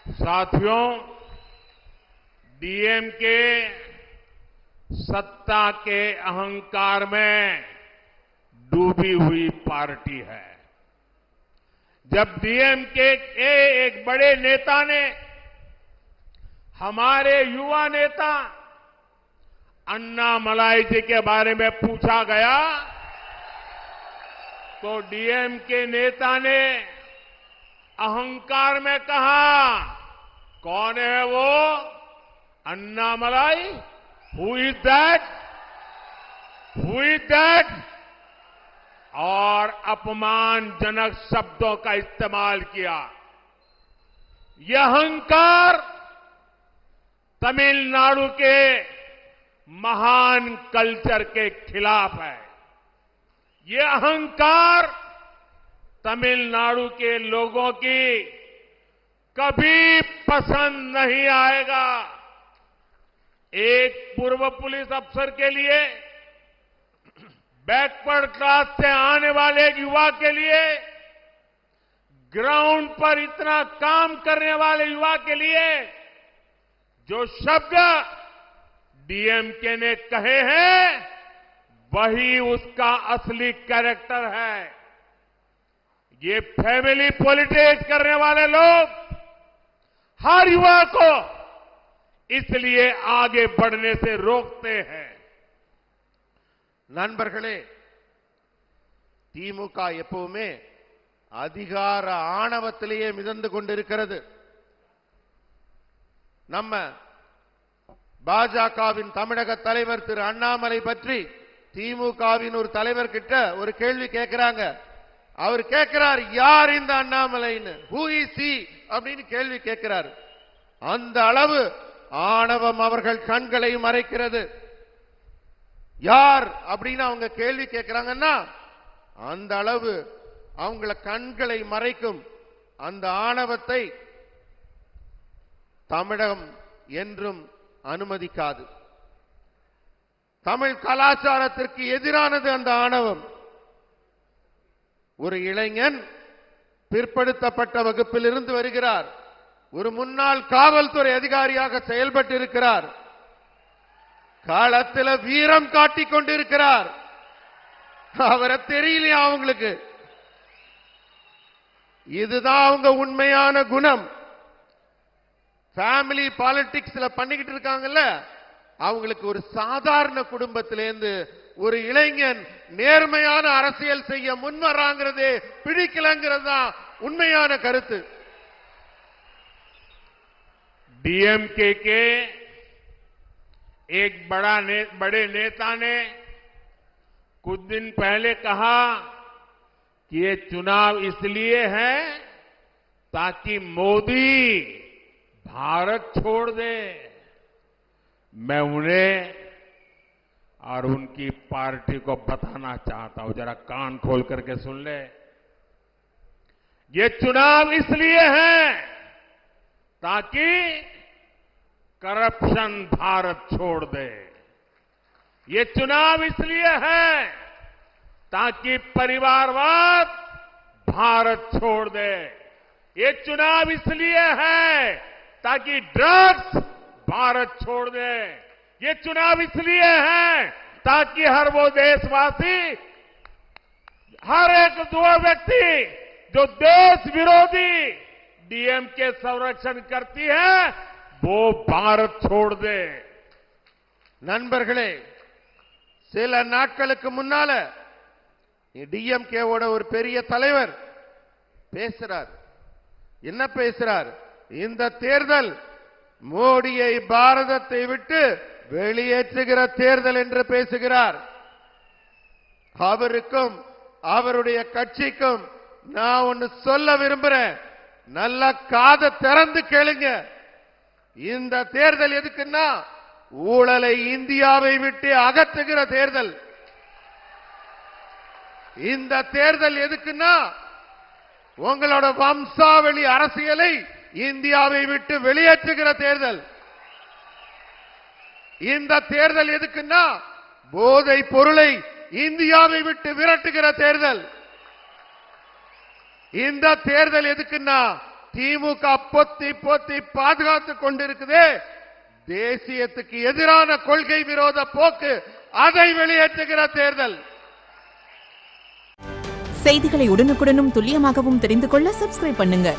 साथियों, डीएमके सत्ता के अहंकार में डूबी हुई पार्टी है। जब डीएमके के एक बड़े नेता ने हमारे युवा नेता अन्नामलाई जी के बारे में पूछा गया तो डीएमके नेता ने अहंकार में कहा, कौन है वो Annamalai? Who is that? Who is that? और अपमानजनक शब्दों का इस्तेमाल किया। यह अहंकार तमिलनाडु के महान कल्चर के खिलाफ है। यह अहंकार तमिलनाडु के लोगों की कभी पसंद नहीं आएगा। एक पूर्व पुलिस अफसर के लिए, बैकवर्ड क्लास से आने वाले एक युवा के लिए, ग्राउंड पर इतना काम करने वाले युवा के लिए जो शब्द डीएमके ने कहे हैं, वही उसका असली कैरेक्टर है। ये फैमिली पॉलिटिक्स करने वाले लोग हर युवा को इसलिए आगे बढ़ने से रोकते हैं। நண்பர்களே, திமுக எப்பவுமே அதிகார ஆணவத்திலேயே மிதந்து கொண்டிருக்கிறது. நம்ம பாஜகவின் தமிழக தலைவர் திரு அண்ணாமலை பற்றி திமுகவின் ஒரு தலைவர் கிட்ட ஒரு கேள்வி கேட்கிறாங்க. அவர் கேட்கிறார், யார் இந்த அண்ணாமலைன்னு? ஹூ இஸ் ஹி அப்படின்னு கேள்வி கேட்கிறார். அந்த அளவு ஆணவம் அவர்கள் கண்களை மறைக்கிறது. யார் அப்படின்னு அவங்க கேள்வி கேட்கிறாங்கன்னா அந்த அளவு அவங்கள கண்களை மறைக்கும் அந்த ஆணவத்தை தமிழகம் என்றும் அனுமதிக்காது. தமிழ் கலாச்சாரத்திற்கு எதிரானது அந்த ஆணவம். ஒரு இளைஞன் பிற்படுத்தப்பட்ட வகுப்பில் இருந்து வருகிறார். ஒரு முன்னாள் காவல்துறை அதிகாரியாக செயல்பட்டு இருக்கிறார். காலத்தில் வீரம் காட்டிக் கொண்டிருக்கிறார். அவரை தெரியலையா அவங்களுக்கு? இதுதான் அவங்க உண்மையான குணம். ஃபேமிலி பாலிடிக்ஸ்ல பண்ணிக்கிட்டு இருக்காங்கல்ல, அவங்களுக்கு ஒரு சாதாரண குடும்பத்திலேருந்து ஒரு இளைஞன் நேர்மையான அரசியல் செய்ய முன்வராங்கிறதே பிடிக்கலங்கிறது தான் உண்மையான கருத்து. डीएमके के एक बड़े नेता ने कुछ दिन पहले कहा कि ये चुनाव इसलिए है ताकि मोदी भारत छोड़ दे। मैं उन्हें और उनकी पार्टी को बताना चाहता हूं, जरा कान खोल करके सुन ले। ये चुनाव इसलिए है ताकि करप्शन भारत छोड़ दे। ये चुनाव इसलिए है ताकि परिवारवाद भारत छोड़ दे। ये चुनाव इसलिए है ताकि ड्रग्स भारत छोड़ दे। ये चुनाव इसलिए है ताकि हर वो देशवासी, हर एक दो व्यक्ति जो देश विरोधी डीएमके संरक्षण करती है, वो भारत छोड़ दे। நண்பர்களே, சில நாட்களுக்கு முன்னால டிஎம்கேவோட ஒரு பெரிய தலைவர் பேசுறார். என்ன பேசுறார்? இந்த தேர்தல் மோடியை பாரதத்தை விட்டு வெளியேற்றுகிற தேர்தல் என்று பேசுகிறார். அவருக்கும் அவருடைய கட்சிக்கும் நான் ஒன்னு சொல்ல விரும்புறேன். நல்ல காதை திறந்து கேளுங்க. இந்த தேர்தல் எதுக்குன்னா ஊழலை இந்தியாவை விட்டு அகற்றுகிற தேர்தல். இந்த தேர்தல் எதுக்குன்னா உங்களோட வம்சாவளி அரசியலை இந்தியாவை விட்டு வெளியேற்றுகிற தேர்தல். இந்த தேர்தல் எதுக்குன்னா போதை பொருளை இந்தியாவை விட்டு விரட்டுகிற தேர்தல். இந்த தேர்தல் எதுக்குன்னா திமுக பொத்தி பொத்தி பாதுகாத்துக் கொண்டிருக்குதே தேசியத்துக்கு எதிரான கொள்கை விரோத போக்கு, அதை வெளியேற்றுகிற தேர்தல். செய்திகளை உடனுக்குடனும் துல்லியமாகவும் தெரிந்து கொள்ள சப்ஸ்கிரைப் பண்ணுங்க.